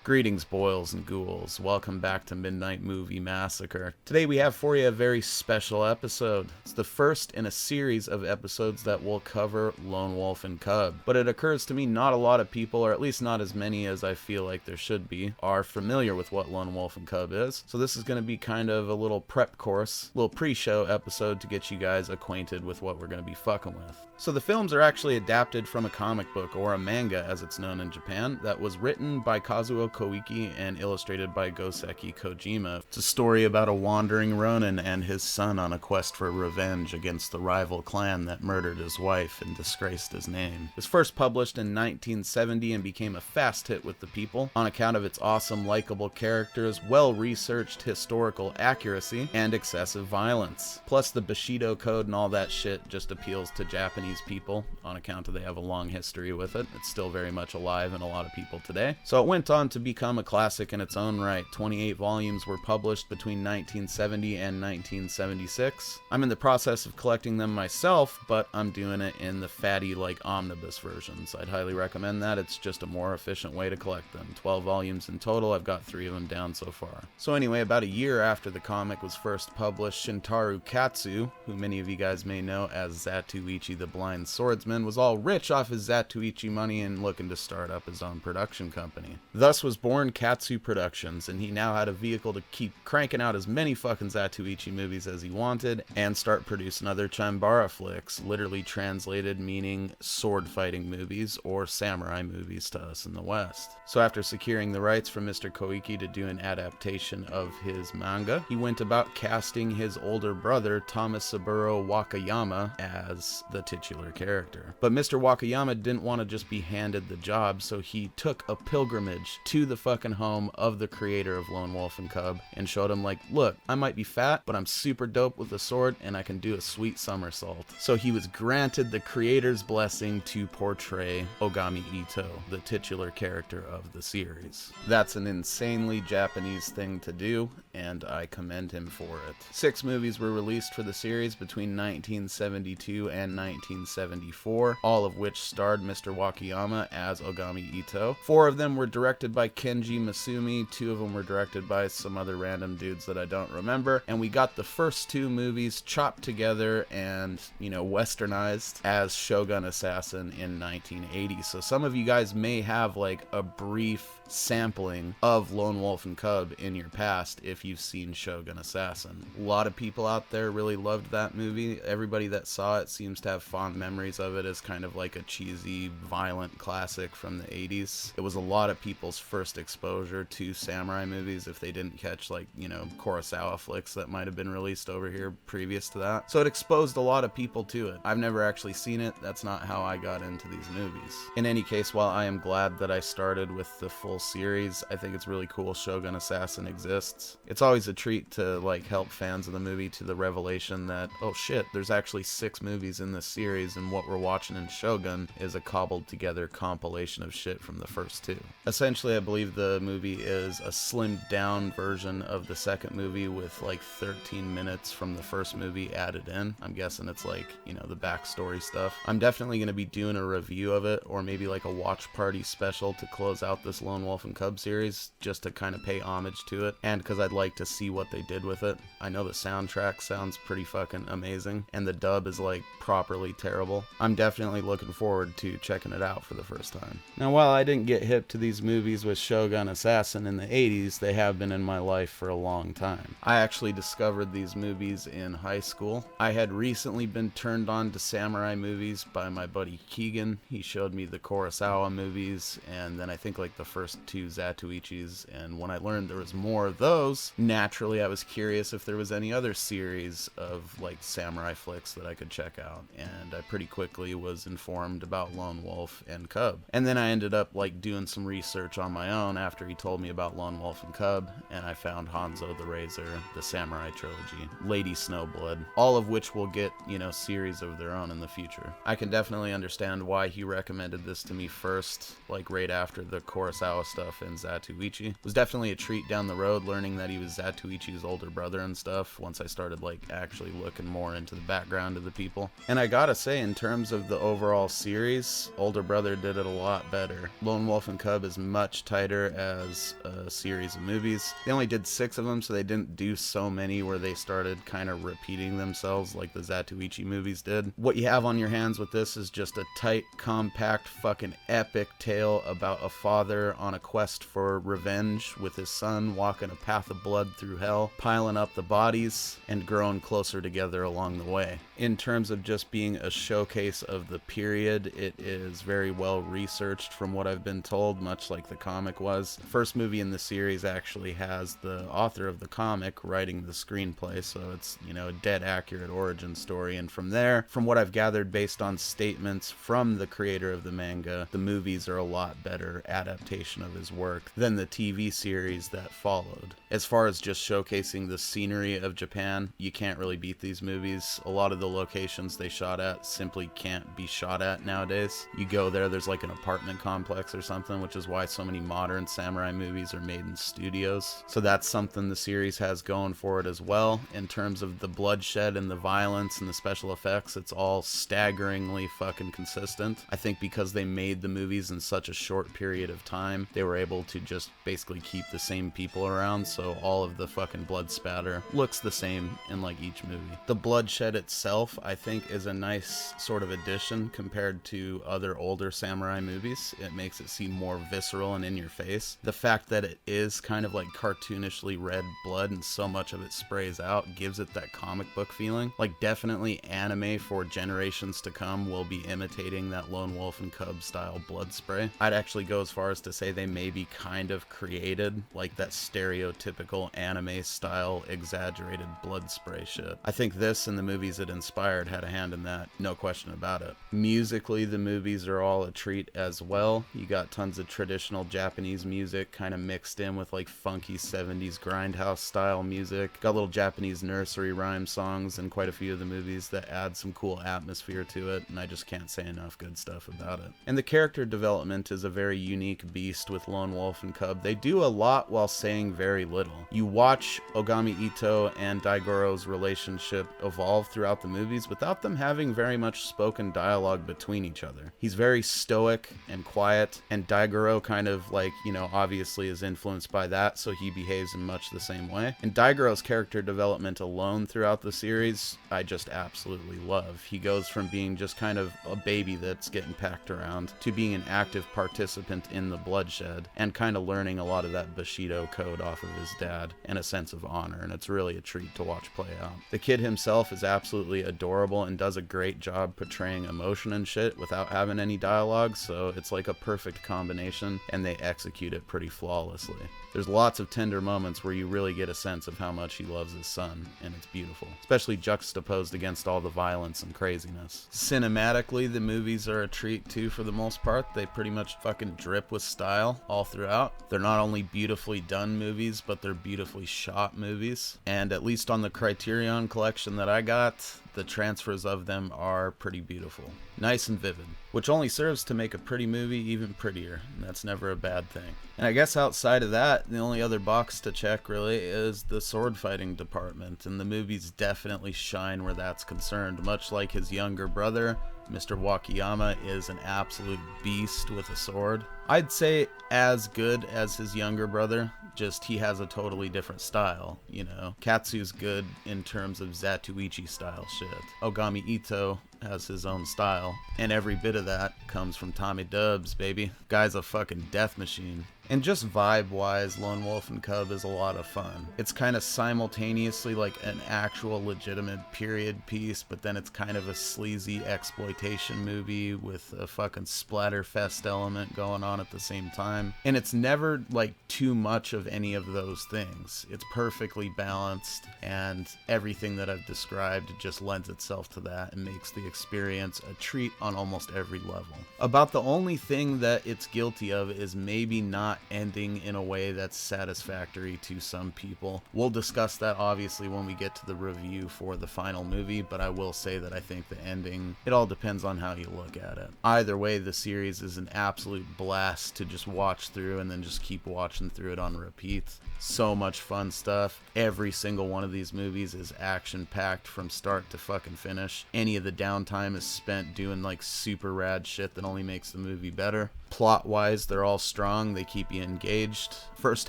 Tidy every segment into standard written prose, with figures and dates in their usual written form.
Greetings, boils and ghouls. Welcome back to Midnight Movie Massacre. Today we have for you a very special episode. It's the first in a series of episodes that will cover Lone Wolf and Cub. But it occurs to me not a lot of people, or at least not as many as I feel like there should be, are familiar with what Lone Wolf and Cub is. So this is going to be kind of a little prep course, little pre-show episode to get you guys acquainted with what we're going to be fucking with. So the films are actually adapted from a comic book, or a manga as it's known in Japan, that was written by Kazuo Koike and illustrated by Goseki Kojima. It's a story about a wandering ronin and his son on a quest for revenge against the rival clan that murdered his wife and disgraced his name. It was first published in 1970 and became a fast hit with the people on account of its awesome, likable characters, well-researched historical accuracy, and excessive violence. Plus the Bushido code and all that shit just appeals to Japanese people on account of they have a long history with it. It's still very much alive in a lot of people today. So it went on to become a classic in its own right. 28 volumes were published between 1970 and 1976. I'm in the process of collecting them myself, but I'm doing it in the fatty like omnibus versions. I'd highly recommend that. It's just a more efficient way to collect them. 12 volumes in total. I've got 3 of them down so far. So anyway, about a year after the comic was first published, Shintaro Katsu, who many of you guys may know as Zatoichi the Blind Swordsman, was all rich off his Zatoichi money and looking to start up his own production company. Thus was born Katsu Productions, and he now had a vehicle to keep cranking out as many fucking Zatoichi movies as he wanted and start producing other Chambara flicks, literally translated meaning sword fighting movies or samurai movies to us in the West. So after securing the rights from Mr. Koike to do an adaptation of his manga, he went about casting his older brother Tomisaburo Wakayama as the titular character. But Mr. Wakayama didn't want to just be handed the job, so he took a pilgrimage to the fucking home of the creator of Lone Wolf and Cub and showed him like, look, I might be fat, but I'm super dope with a sword and I can do a sweet somersault. So he was granted the creator's blessing to portray Ogami Ito, the titular character of the series. That's an insanely Japanese thing to do, and I commend him for it. 6 movies were released for the series between 1972 and 1974, all of which starred Mr. Wakayama as Ogami Ito. 4 of them were directed by Kenji Masumi, 2 of them were directed by some other random dudes that I don't remember, and we got the first 2 movies chopped together and, westernized as Shogun Assassin in 1980. So some of you guys may have like a brief sampling of Lone Wolf and Cub in your past if you've seen Shogun Assassin. A lot of people out there really loved that movie. Everybody that saw it seems to have fond memories of it as kind of like a cheesy, violent classic from the 80s. It was a lot of people's first exposure to samurai movies if they didn't catch Kurosawa flicks that might have been released over here previous to that. So it exposed a lot of people to it. I've never actually seen it. That's not how I got into these movies. In any case, while I am glad that I started with the full series, I think it's really cool Shogun Assassin exists. It's always a treat to help fans of the movie to the revelation that, oh shit, there's actually 6 movies in this series and what we're watching in Shogun is a cobbled together compilation of shit from the first 2. Essentially, I believe the movie is a slimmed down version of the second movie with 13 minutes from the first movie added in. I'm guessing it's the backstory stuff. I'm definitely going to be doing a review of it, or maybe a watch party special to close out this Lone Wolf and Cub series, just to kind of pay homage to it, and because I'd like to see what they did with it. I know the soundtrack sounds pretty fucking amazing, and the dub is properly terrible. I'm definitely looking forward to checking it out for the first time. Now, while I didn't get hip to these movies with Shogun Assassin in the 80s, they have been in my life for a long time. I actually discovered these movies in high school. I had recently been turned on to samurai movies by my buddy Keegan. He showed me the Kurosawa movies, and then I think the first 2 Zatoichis, and when I learned there was more of those, naturally I was curious if there was any other series of samurai flicks that I could check out, and I pretty quickly was informed about Lone Wolf and Cub. And then I ended up doing some research on my own after he told me about Lone Wolf and Cub, and I found Hanzo the Razor, the Samurai Trilogy, Lady Snowblood, all of which will get, series of their own in the future. I can definitely understand why he recommended this to me first, right after the Kurosawa stuff and Zatoichi. It was definitely a treat down the road learning that he was Zatoichi's older brother and stuff once I started actually looking more into the background of the people. And I gotta say, in terms of the overall series, older brother did it a lot better. Lone Wolf and Cub is much tighter tighter as a series of movies. They only did 6 of them, so they didn't do so many where they started kind of repeating themselves like the Zatoichi movies did. What you have on your hands with this is just a tight, compact, fucking epic tale about a father on a quest for revenge with his son, walking a path of blood through hell, piling up the bodies, and growing closer together along the way. In terms of just being a showcase of the period, it is very well researched from what I've been told, much like the comic was. The first movie in the series actually has the author of the comic writing the screenplay, so it's, you know, a dead accurate origin story. And from there, from what I've gathered based on statements from the creator of the manga, the movies are a lot better adaptation of his work than the TV series that followed. As far as just showcasing the scenery of Japan, you can't really beat these movies. A lot of the locations they shot at simply can't be shot at nowadays. You go there, there's like an apartment complex or something, which is why so many modern samurai movies are made in studios. So that's something the series has going for it as well. In terms of the bloodshed and the violence and the special effects, it's all staggeringly fucking consistent. I think because they made the movies in such a short period of time, they were able to just basically keep the same people around, so all of the fucking blood spatter looks the same in like each movie. The bloodshed itself, I think, is a nice sort of addition compared to other older samurai movies. It makes it seem more visceral and in your face. The fact that it is kind of like cartoonishly red blood and so much of it sprays out gives it that comic book feeling. Like, definitely anime for generations to come will be imitating that Lone Wolf and Cub style blood spray. I'd actually go as far as to say they maybe kind of created like that stereotypical anime style exaggerated blood spray shit. I think this and the movies it inspired had a hand in that, no question about it. Musically, the movies are all a treat as well. You got tons of traditional Japanese music kind of mixed in with like funky 70s grindhouse style music. Got little Japanese nursery rhyme songs in quite a few of the movies that add some cool atmosphere to it, and I just can't say enough good stuff about it. And the character development is a very unique beast with Lone Wolf and Cub. They do a lot while saying very little. You watch Ogami Ito and Daigoro's relationship evolve throughout the movies without them having very much spoken dialogue between each other. He's very stoic and quiet, and Daigoro kind of like, you know, obviously is influenced by that, so he behaves in much the same way. And Daigoro's character development alone throughout the series, I just absolutely love. He goes from being just kind of a baby that's getting packed around to being an active participant in the bloodshed and kind of learning a lot of that Bushido code off of his dad and a sense of honor, and it's really a treat to watch play out. The kid himself is absolutely adorable and does a great job portraying emotion and shit without having any dialogue, so it's like a perfect combination, and they execute it pretty flawlessly. There's lots of tender moments where you really get a sense of how much he loves his son, and it's beautiful, especially juxtaposed against all the violence and craziness. Cinematically, the movies are a treat too for the most part. They pretty much fucking drip with style all throughout. They're not only beautifully done movies, but they're beautifully shot movies, and at least on the Criterion collection that I got, the transfers of them are pretty beautiful. Nice and vivid, which only serves to make a pretty movie even prettier, and that's never a bad thing. And I guess outside of that, the only other box to check really is the sword fighting department, and the movies definitely shine where that's concerned. Much like his younger brother, Mr. Wakayama is an absolute beast with a sword. I'd say as good as his younger brother, just he has a totally different style, you know. Katsu's good in terms of Zatoichi style shit. Ogami Ito has his own style, and every bit of that comes from Tommy Dubs, baby. Guy's a fucking death machine. And just vibe-wise, Lone Wolf and Cub is a lot of fun. It's kind of simultaneously like an actual legitimate period piece, but then it's kind of a sleazy exploitation movie with a fucking splatterfest element going on at the same time. And it's never like too much of any of those things. It's perfectly balanced, and everything that I've described just lends itself to that and makes the experience a treat on almost every level. About the only thing that it's guilty of is maybe not ending in a way that's satisfactory to some people. We'll discuss that obviously when we get to the review for the final movie, but I will say that I think the ending, it all depends on how you look at it. Either way, the series is an absolute blast to just watch through and then just keep watching through it on repeat. So much fun stuff. Every single one of these movies is action-packed from start to fucking finish. Any of the downtime is spent doing like super rad shit that only makes the movie better. Plot-wise, they're all strong. They keep you engaged. First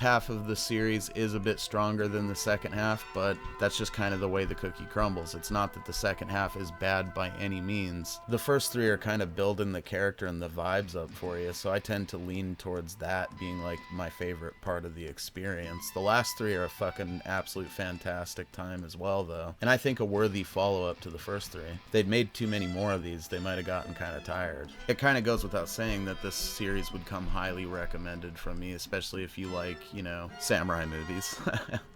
half of the series is a bit stronger than the second half, but that's just kind of the way the cookie crumbles. It's not that the second half is bad by any means. The first three are kind of building the character and the vibes up for you, so I tend to lean towards that being like my favorite part of the experience. The last three are a fucking absolute fantastic time as well, though, and I think a worthy follow-up to the first three. If they'd made too many more of these, they might have gotten kind of tired. It kind of goes without saying that this series would come highly recommended from me, especially if you like, you know, samurai movies.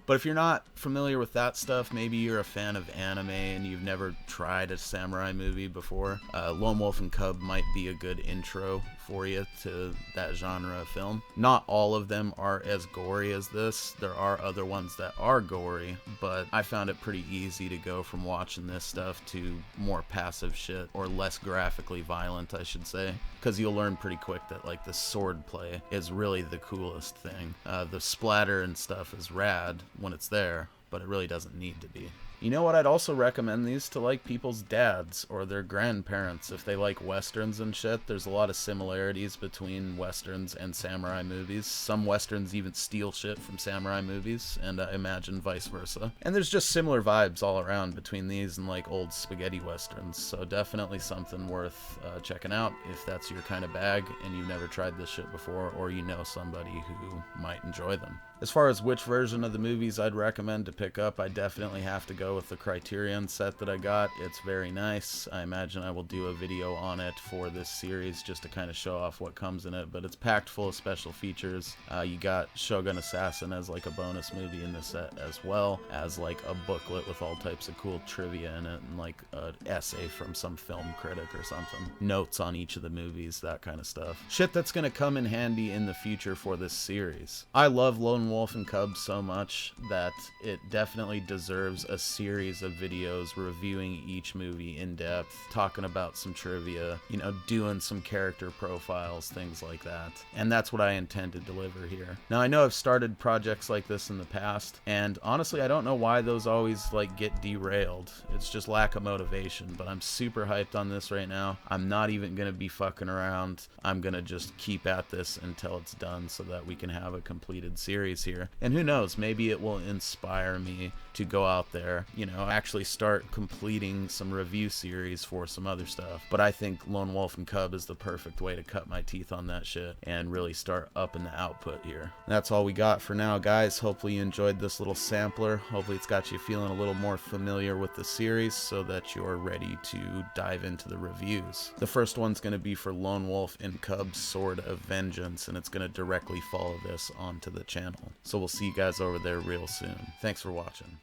But if you're not familiar with that stuff, maybe you're a fan of anime and you've never tried a samurai movie before, Lone Wolf and Cub might be a good intro for you to that genre of film. Not all of them are as gory as this. There are other ones that are gory, but I found it pretty easy to go from watching this stuff to more passive shit, or less graphically violent, I should say, because you'll learn pretty quick that like the sword play is really the coolest thing. The splatter and stuff is rad when it's there, but it really doesn't need to be. You know what, I'd also recommend these to like people's dads or their grandparents if they like westerns and shit. There's a lot of similarities between westerns and samurai movies. Some westerns even steal shit from samurai movies, and I imagine vice versa. And there's just similar vibes all around between these and like old spaghetti westerns, so definitely something worth checking out if that's your kind of bag and you've never tried this shit before, or you know somebody who might enjoy them. As far as which version of the movies I'd recommend to pick up, I definitely have to go with the Criterion set that I got. It's very nice. I imagine I will do a video on it for this series just to kind of show off what comes in it, but it's packed full of special features. You got Shogun Assassin as like a bonus movie in the set, as well as like a booklet with all types of cool trivia in it, and like an essay from some film critic or something. Notes on each of the movies, that kind of stuff. Shit that's gonna come in handy in the future for this series. I love Lone Wolf and Cub so much that it definitely deserves a series of videos reviewing each movie in depth, talking about some trivia, you know, doing some character profiles, things like that. And that's what I intend to deliver here. Now, I know I've started projects like this in the past, and honestly, I don't know why those always like get derailed. It's just lack of motivation, but I'm super hyped on this right now. I'm not even gonna be fucking around. I'm gonna just keep at this until it's done so that we can have a completed series here. And who knows, maybe it will inspire me to go out there, you know, actually start completing some review series for some other stuff. But I think Lone Wolf and Cub is the perfect way to cut my teeth on that shit and really start upping the output here. That's all we got for now, guys. Hopefully you enjoyed this little sampler. Hopefully it's got you feeling a little more familiar with the series so that you're ready to dive into the reviews. The first one's going to be for Lone Wolf and Cub Sword of Vengeance, and it's going to directly follow this onto the channel. So we'll see you guys over there real soon. Thanks for watching.